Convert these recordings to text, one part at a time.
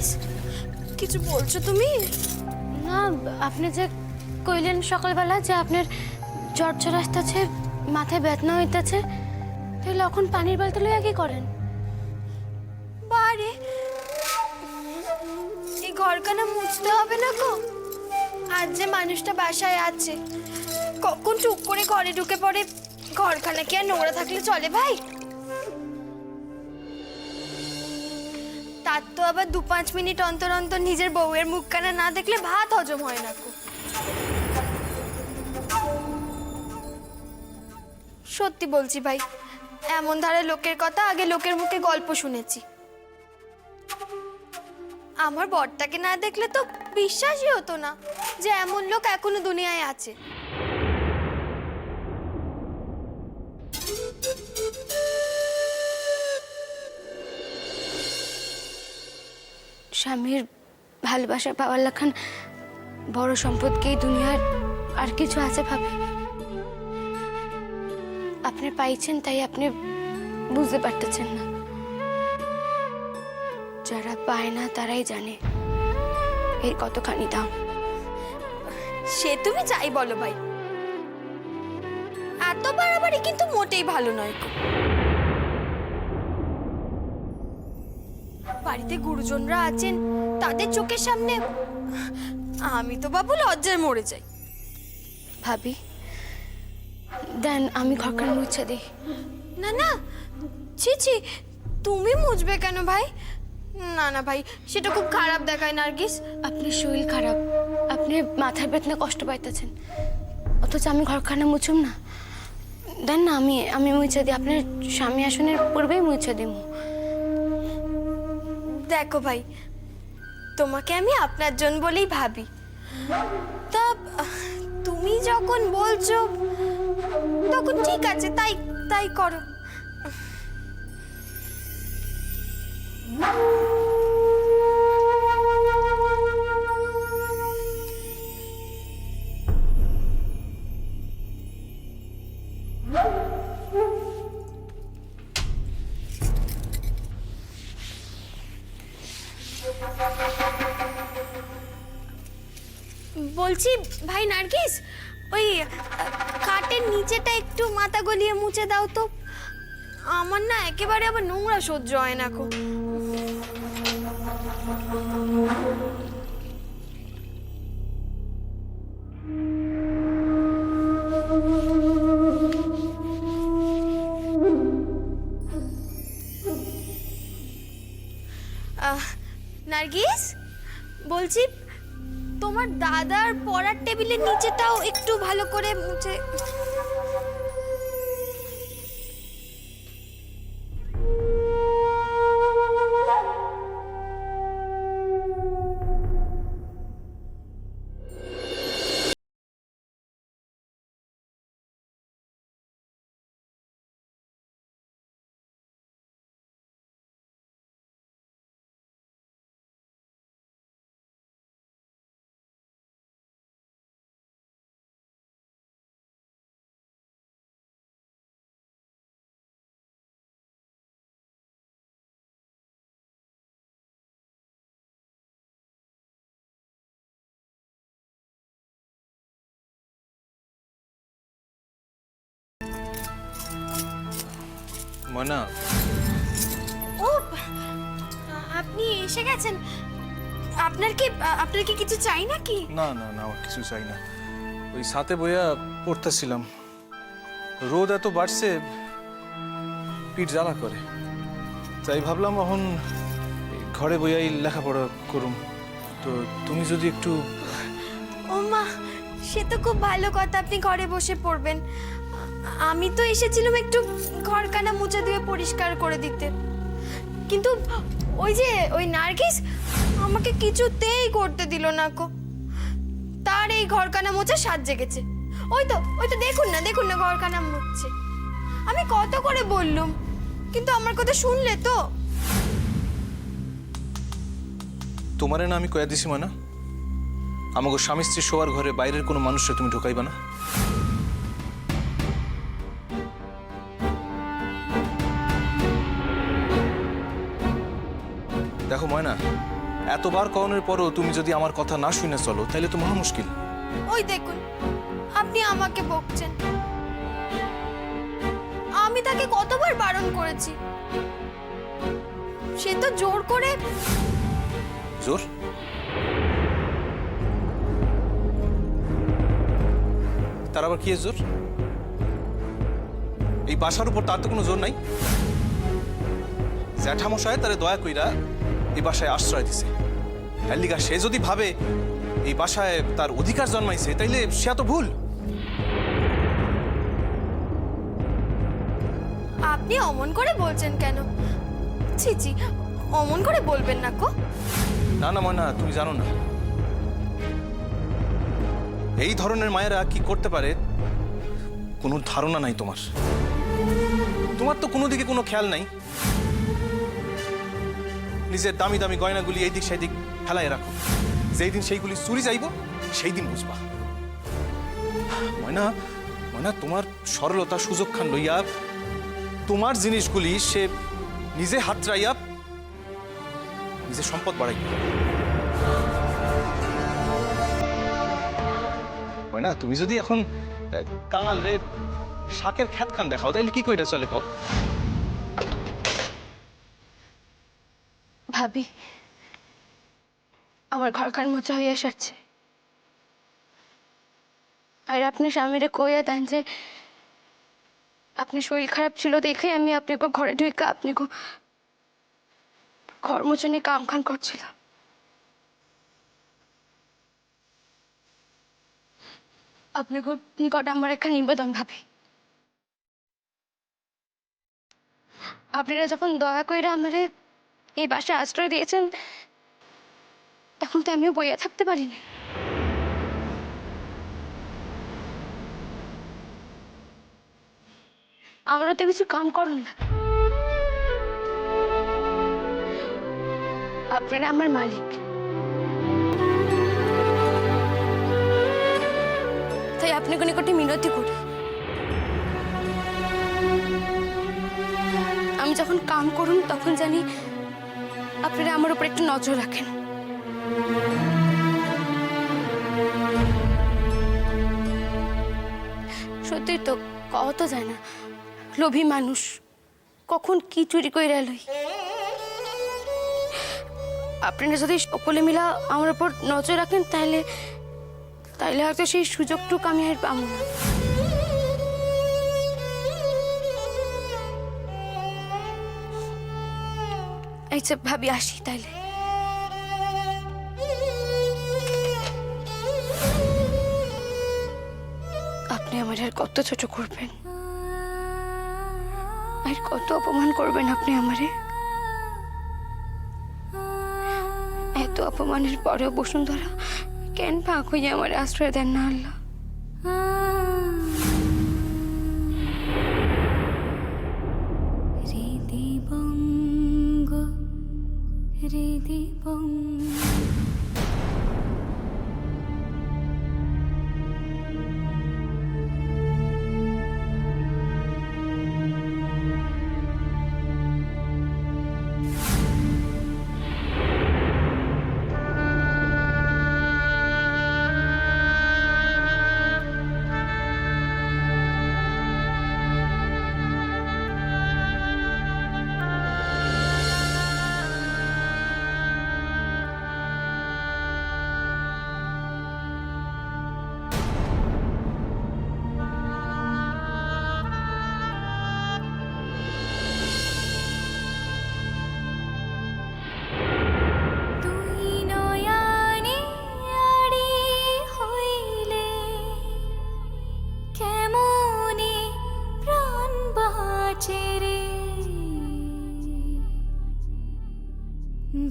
নার্গিস, কিছু বলছো তুমি? না, আপনি যে কইলেন সকালবেলা যে আপনার জ্বর জ্বর আসতেছে, মাথায় বেদনা হইতেছে, তাহলে এখন পানির বালতি লইয়া কি করেন? বারে, এই ঘরখানা মুছতে হবে না গো? আজ যে মানুষটা বাসায় আছে, কখন টুক করে ঘরে ঢুকে পড়ে, ঘরখানা কি আর নোংরা থাকলে চলে ভাই? তার তো আবার 2-5 মিনিট অন্তর অন্তর নিজের বউয়ের মুখখানা না দেখলে ভাত হজম হয় না গো। সত্যি বলছি ভাই, এমন ধারে লোকের কথা আগে লোকের মুখে গল্প শুনেছি। আমার বরটাকে না দেখলে তো বিশ্বাসই হতো না যে এমন লোক এখনো দুনিয়ায় আছে। স্বামীর ভালোবাসা পাওয়ার লক্ষণ বড় সম্পদ কি দুনিয়ার আর কিছু আছে ভাবি? আপনি পাইছেন তাই আপনি বুঝতে পারতেছেন না। যারা পায় না তারাই জানে এর কতখানি দাম। সে তুমি যাই বলো ভাই, এত বাড়াবাড়ি কিন্তু মোটেই ভালো নয় গো। বাড়িতে গুরুজনরা আছেন, তাদের চোখের সামনে আমি তো বাবু লজ্জায় মরে যাই। ভাবি দেন আমি ঘরখান মুছে দিই। না না, ছি ছি, তুমি মুছবে কেন ভাই? না না ভাই, সেটা খুব খারাপ দেখায় নার্গিস। আপনার শরীর খারাপ, আপনি মাথার বেদনা কষ্ট পাইতেছেন, অথচ আমি ঘরখানা মুছুম না? দেন না আমি মুছে দিই, আপনার স্বামী আসনের পূর্বেই মুছে দিব। দেখো ভাই, তোমাকে আমি আপনার জন বলেই ভাবি, তা তুমি যখন বলছো তখন ঠিক আছে, তাই তাই করো। বলছি ভাই নার্গিস, ওই খাটের নিচেটা একটু মাথা গলিয়ে মুছে দাও তো। আমার না একেবারে আবার নোংরা সহ্য হয় না গো। নার্গিস, বলছি তোমার দাদার পড়ার টেবিলের নিচেটাও একটু ভালো করে মুছে। মনা, ও, আপনি এসে গেছেন। আপনার কি কিছু চাই নাকি? না না না, আমার কিছু চাই না। ওই সাথে বইয়া পড়তেছিলাম, রোদ এত বাড়ছে পিঠ জ্বালা করে, তাই ভাবলাম এখন ঘরে বইয়াই লেখাপড়া করুম। তো তুমি যদি একটু। ও মা, সে তো খুব ভালো কথা, আপনি ঘরে বসে পড়বেন। আমি তো এসেছিলাম একটু ঘরখানা মুছে দিয়ে পরিষ্কার করে দিতে, কিন্তু ওই নার্গিস আমাকে কিছুতেই করতে দিল না গো। তার এই ঘরখানা মোছা সাজ জেগেছে। ওই তো দেখুন না ঘরখানা মুছছে। আমি কত করে বললুম, কিন্তু আমার কথা শুনলে তো? তোমারে না আমি কয়া দিছি মানা, আমাকে স্বামী স্ত্রী শোয়ার ঘরে বাইরের কোনো মানুষকে তুমি ঢোকাইবা না। দেখো ময়না, এতবার কওনের পরও তুমি যদি আমার কথা না শুনে চলো তাহলে তো মহা মুশকিল। ওই দেখুন, আপনি আমাকে বকছেন। আমি তাকে কতবার বারণ করেছি, সে তো জোর করে। জোর? তার আবার কি জোর? এই বাসার উপর তার তো কোনো জোর নাই। জ্যাঠামশায় তারে দয়া কইরা এই বাসায় আশ্রয় দিছে। হেলিকা সে যদি ভাবে এই বাসায় তার অধিকার জন্মাইছে তাইলে সে তো ভুল। আপনি অমন করে বলছেন কেন? ছি ছি, অমন করে বলবেন না গো। না না ময়না, তুমি জানো না এই ধরনের মায়েরা কি করতে পারে, কোনো ধারণা নাই তোমার। তোমার তো কোনো দিকে কোনো খেয়াল নাই। নিজের দামি দামি গয়নাগুলি এই দিক সেই দিক ফেলায় রাখো। যেই দিন সেইগুলি চুরি যাইব সেই দিন বুঝবা। ময়না ময়না, তোমার সরলতা সুযোগ খান লইয়া তোমার জিনিসগুলি সে নিজে হাতড়াইয়া নিজের সম্পদ বাড়াই। ময়না, তুমি যদি এখন কাল রে শাকের খ্যাত খান দেখাও তাইলে কি কইরা চলে কও? ভাবি, আমার ঘরখান মোচা হইয়া সারছে। আর আপনি স্বামীরে কইয়া দেন যে আপনার শরীর খারাপ ছিল দেখে আমি আপনাকে ঘরে ঢুকে আপনি ঘর মোচনে কাম খান করছিলাম। আপনি নিকট আমার একটা নিবেদন ভাবি, আপনারা যখন দয়া করে আমারে এই বাসায় আশ্রয় দিয়েছেন তখন তো আমিও বইয়া থাকতে পারিনি। আমারও তো কিছু কাম করুন না। আপনারা আমার মালিক, তাই আপনাকে নিকটে মিনতি করি, আমি যখন কাম করুন তখন জানি আপনারা আমার উপর একটু নজর রাখেন। সত্যি তো কত যায় না, লোভী মানুষ কখন কি চুরি করে লই। আপনারা যদি সকলে মিলা আমার উপর নজর রাখেন তাহলে হয়তো সেই সুযোগটুকু আমি আর পাবো না। আচ্ছা ভাবি, আসি তাইলে। আপনি আমার আর কত ছোট করবেন, আর কত অপমান করবেন আপনি আমারে? এত অপমানের পরেও বসুন্ধরা কেন পাক হইয়া আমার আশ্রয় দেন না আল্লাহ?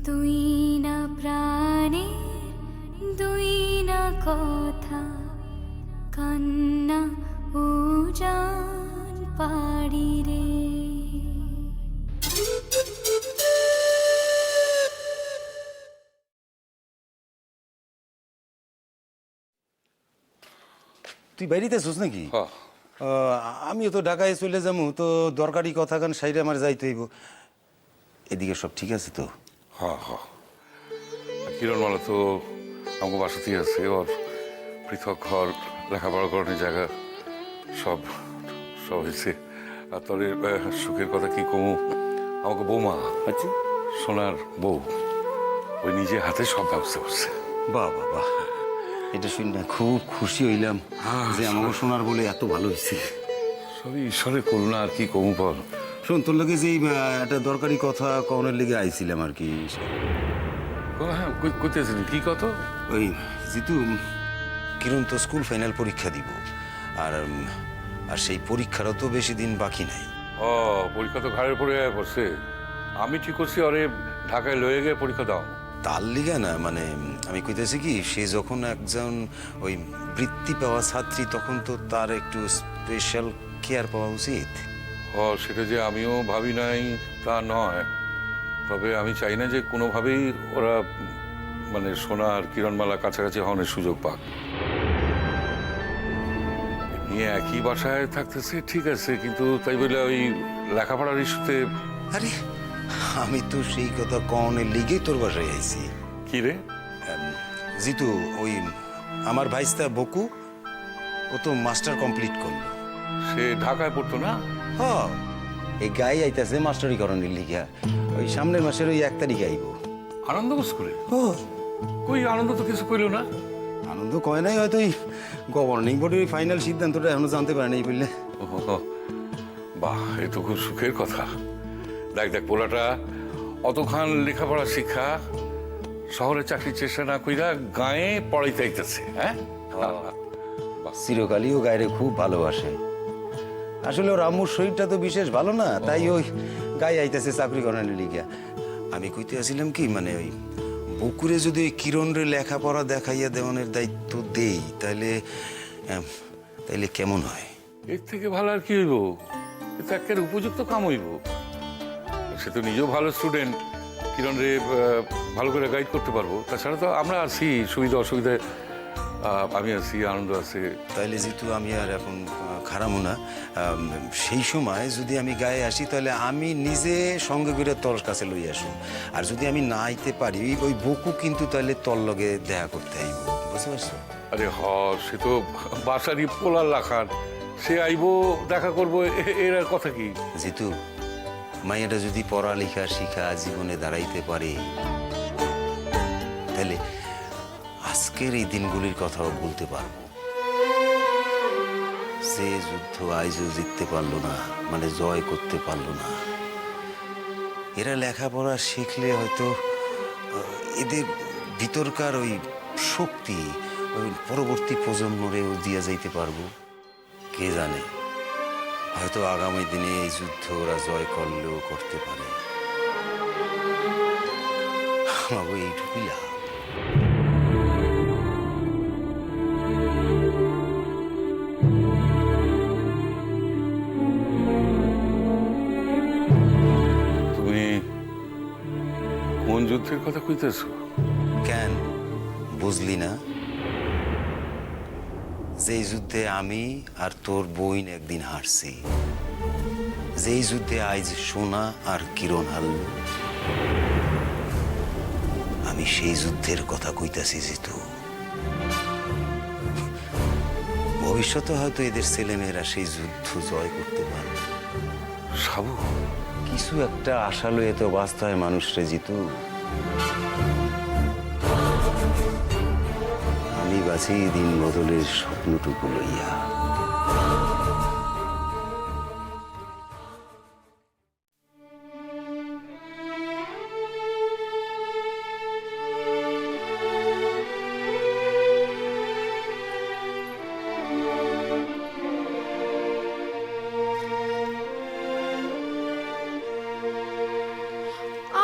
দুই না প্রাণে দুই না কথা কান্না উজান পাড়ি রে। তুই বাইরিতে আছিস নাকি? আমিও তো ঢাকায় চলে যাবো, তো দরকারি কথা গান সাইডে আমার যাইতে হইব। এদিকে সব ঠিক আছে তো? হ্যাঁ হ্যাঁ, কিরণমালা তো আমাকে বাসাতেই আছে, ওর পৃথক ঘর, লেখাপড়া করানোর জায়গা সব সব হয়েছে। আর তোর সুখের কথা কি কমু, আমাকে বৌমা আচ্ছা, সোনার বউ ওই নিজে হাতে সব ব্যবস্থা করছে। বাহ বাহ বাহ, এটা শুনে না খুব খুশি হইলাম যে আমাকে শোনার বলে এত ভালো হয়েছে। সবই ঈশ্বরের করুণা, আর কি কমু বল। শোন, তোর লোকে যে একটা দরকারি কথা কনের লেগে আইছিলাম আর কি। হ্যাঁ, করতেছিলি কি কত? ওই জিতু, কিরণ তো স্কুল ফাইনাল পরীক্ষা দিব, আর আর সেই পরীক্ষারও তো বেশি দিন বাকি নাই। ও, পরীক্ষা তো ঘাড়ের পরে পড়ছে। আমি ঠিক করছি ওরে ঢাকায় লয়ে গিয়ে পরীক্ষা দাও। তার লিগে না, মানে আমি কইতেছি কি, সে যখন একজন ওই বৃত্তি পাওয়া ছাত্রী, তখন তো তার একটু স্পেশাল কেয়ার পাওয়া উচিত। ও, সেটা যে আমিও ভাবি নাই তা নয়, তবে আমি চাই না যে কোনোভাবেই ওরা মানে সোনা আর কিরণমালা কাছাকাছি হওয়ার সুযোগ পাক। নিয়ে একই বাসায় থাকতেছে ঠিক আছে, কিন্তু তাই বলে ওই লেখাপড়ার ইস্যুতে। আরে আমি তো সেই কথা কনের লিগেই তোর বাসায় আইছি। কি রে? জিতু, ওই আমার ভাইস্তা বকু, ও তো মাস্টার কমপ্লিট করলো। সে ঢাকায় পড়তো না? হ, এই গাই আইতাছে মাস্টারি করণের লিগা, ওই সামনের মাসের ওই 1 তারিখে আইব। আনন্দ করে? ও, কই আনন্দ তো কিছু কইল না। আনন্দ কয় নাই, হয়তো এই গভর্নিং বডির ফাইনাল সিদ্ধান্তটা এখনো জানতে পারে নাই বললে। ও বাহ, এ তো খুব সুখের কথা। দেখ দেখ, পোলাটা অতখান লেখাপড়া শিক্ষা শহরে চাকরির চেষ্টা না কইরা গায়ে পড়াইতে আইতেছে। হ্যাঁ, চিরকালই ও গায়ে খুব ভালোবাসে। আসলে ওর আম্মুর শরীরটা তো বিশেষ ভালো না, তাই ওই গায়ে আইতেছে চাকরি করানোর লিগা। আমি কইতে আসছিলাম কি, মানে ওই বকুরে যদি ওই কিরণরে লেখাপড়া দেখাইয়া দেওয়ানের দায়িত্ব দেই, তাইলে কেমন হয়? এর থেকে ভালো আর কি হইব? এ তো একের উপযুক্ত কাম হইব। সে তো নিজেও ভালো স্টুডেন্ট, কিরণ রে ভালো করে গাইড করতে পারবো। তাছাড়া তো আমরা আছি, সুবিধা অসুবিধায় আমি আছি, আনন্দ আছে। তাইলে যেহেতু আমি আর এখন খারামো না, সেই সময় যদি আমি গায়ে আসি, তাহলে আমি নিজে সঙ্গে করে তোর কাছে লই আসুন। আর যদি আমি না আইতে পারি, ওই বকু কিন্তু তাহলে তোর লগে দেখা করতে আইব, বুঝতে পারছো? আরে হ, সে তো বাসারই পোলার লাখান, সে আইব দেখা করবো, এর আর কথা কি? জিতু, মাইয়াটা যদি পড়ালেখা শিখা জীবনে দাঁড়াইতে পারে, তাহলে আজকের এই দিনগুলির কথাও বলতে পারবো। যে যুদ্ধ আইজও জিততে পারলো না, মানে জয় করতে পারলো না, এরা লেখাপড়া শিখলে হয়তো এদের ভিতরকার ওই শক্তি ওই পরবর্তী প্রজন্মরেও দিয়া যাইতে পারবো। কে জানে, হয়তো আগামী দিনে এই যুদ্ধ ওরা জয় করলেও করতে পারে। আমাকে এইটুকুই লাভ। তুমি কোন যুদ্ধের কথা কইতেছো? কেন বুঝলি না? যেই যুদ্ধে আমি আর তোর বইন একদিন হারছি, যেই যুদ্ধে আজ সোনা আর কিরণ হারল, আমি সেই যুদ্ধের কথা কইতাছি। জিতু, ভবিষ্যতে হয়তো এদের ছেলেমেয়েরা সেই যুদ্ধ জয় করতে পারবে। সাবু, কিছু একটা আশা লইয়ে তো বাঁচতে হয় মানুষরে। জিতু, আমি বাঁচি দিন বদলের স্বপ্নটুকু লইয়া।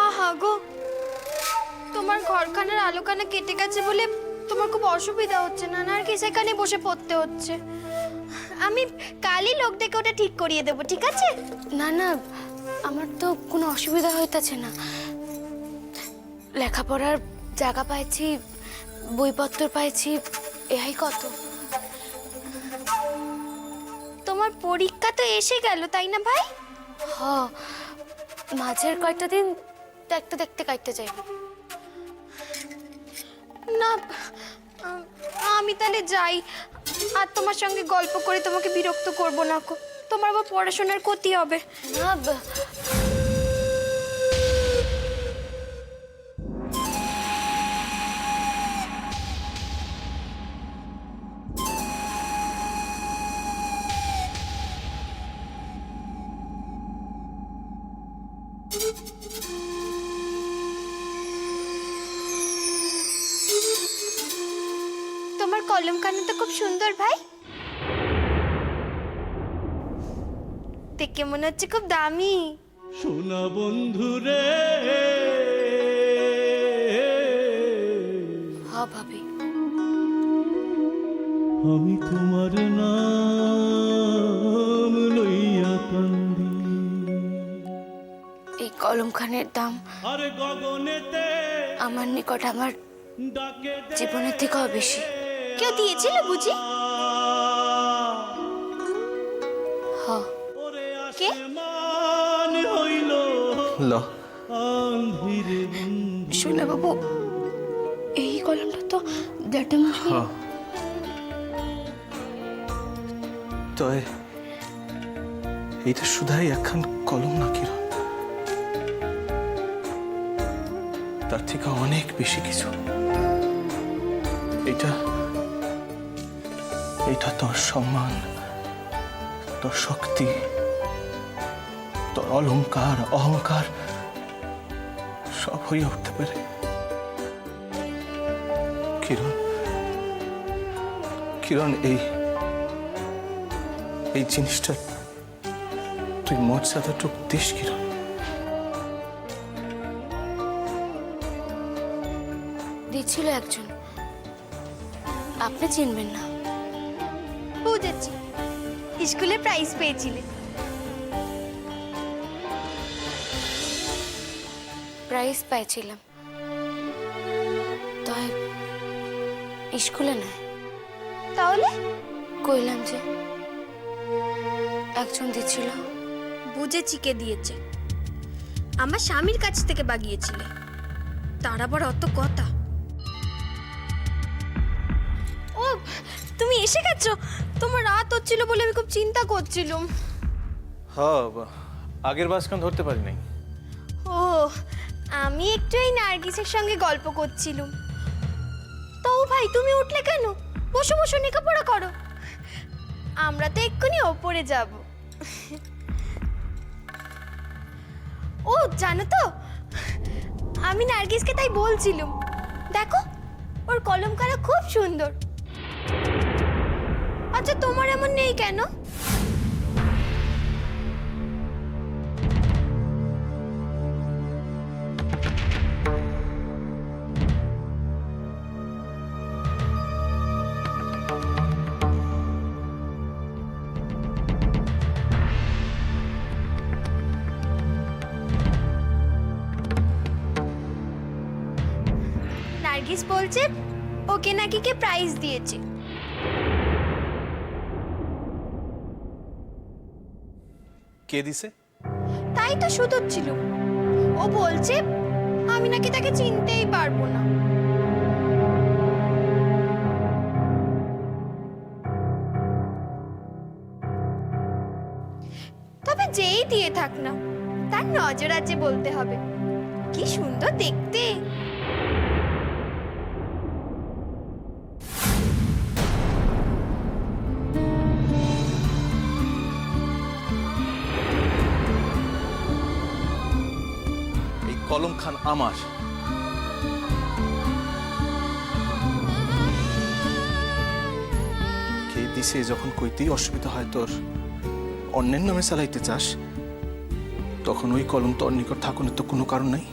আহা গো, তোমার ঘরখানার আলোখানা কেটে গেছে বলে তোমার খুব অসুবিধা হচ্ছে না, আর কি সেখানে বসে পড়তে হচ্ছে। আমি কালই লোক ডেকে ওটা ঠিক করিয়ে দেবো, ঠিক আছে? না না, আমার তো কোনো অসুবিধা হইতাছে না। লেখাপড়ার জায়গা পাইছি, বইপত্র পাইছি, এহাই কত। তোমার পরীক্ষা তো এসে গেল, তাই না ভাই? হ, মাঝের কয়েকটা দিন দেখতে দেখতে কাটতে যাইব। না, আমি তাহলে যাই। আর তোমার সঙ্গে গল্প করে তোমাকে বিরক্ত করব না কো, তোমার আবার পড়াশোনার ক্ষতি হবে। না তোমার কলমখানাটা খুব সুন্দর ভাই, দেখে মনে হচ্ছে খুব দামি। সোনা বন্ধু রে, হ্যাঁ ভাবি, আমি তোমার নাম লইয়া কান্দি। এই কলমখানের দাম আরে গগনেতে আমার নিকট আমার ডাকে জীবনের থেকেও বেশি। কেউ দিয়েছিল বুঝি? হ্যাঁ, কে? মান হইল ল আন্ধিরে শোনা বাবু, এই কলমটা তো দেড়টা মাস হ্যাঁ, তয় এইটা শুধাই একখান কলম না কিরণ, তার থেকে অনেক বেশি কিছু। এটা তোর সম্মান, তোর শক্তি, তোর অলংকার অহংকার সব হয়ে উঠতে পারে। কিরণ, কিরণ, এই জিনিসটা তুই মর্যাদাটুক দিস কিরণ। দিচ্ছিল একজন, আপনি চিনবেন না। বুঝেছি, স্কুলে প্রাইজ পেয়েছিলে। প্রাইজ পাইছিলাম, তাই স্কুলে নয়। তাহলে? কইলাম যে একজন দিচ্ছিল। বুঝেছি কে দিয়েছে, আমার স্বামীর কাছ থেকে বাগিয়েছিলে। তার আবার অত কথা। ও, তুমি এসে গেছো? তোমার রাত হচ্ছিল বলে আমি খুব চিন্তা করছিলাম। হ্যাঁ, আগের বাসখান ধরতে পারি নাই। ও, আমি একটু এই নার্গিসের সঙ্গে গল্প করছিলাম। তো ভাই, তুমি উঠলে কেন? বসো বসো, লেখাপড়া করো। আমরা তো এক্ষুনি ওপরে যাব। ও জানো তো, আমি নার্গিসকে তাই বলছিলাম, দেখো ওর কলমকারা খুব সুন্দর। আচ্ছা, তোমার এমন নেই কেন? নার্গিস বলছে ওকে নাকি কে প্রাইজ দিয়েছে। কে দিছে? তাই তো শুধুচ্ছিল। ও বলছে আমি নাকি তাকে চিনতেই পারবো না। তবে যেই দিয়ে থাক না, তার নজর আছে বলতে হবে। কি সুন্দর দেখতে। কলম খান আমার। কে দিছে যখন কইতেই অসুবিধা হয় তোর, অন্যের নামে চালাইতে চাস, তখন ওই কলম তোর নিকট থাকুনের তো কোনো কারণ নাই।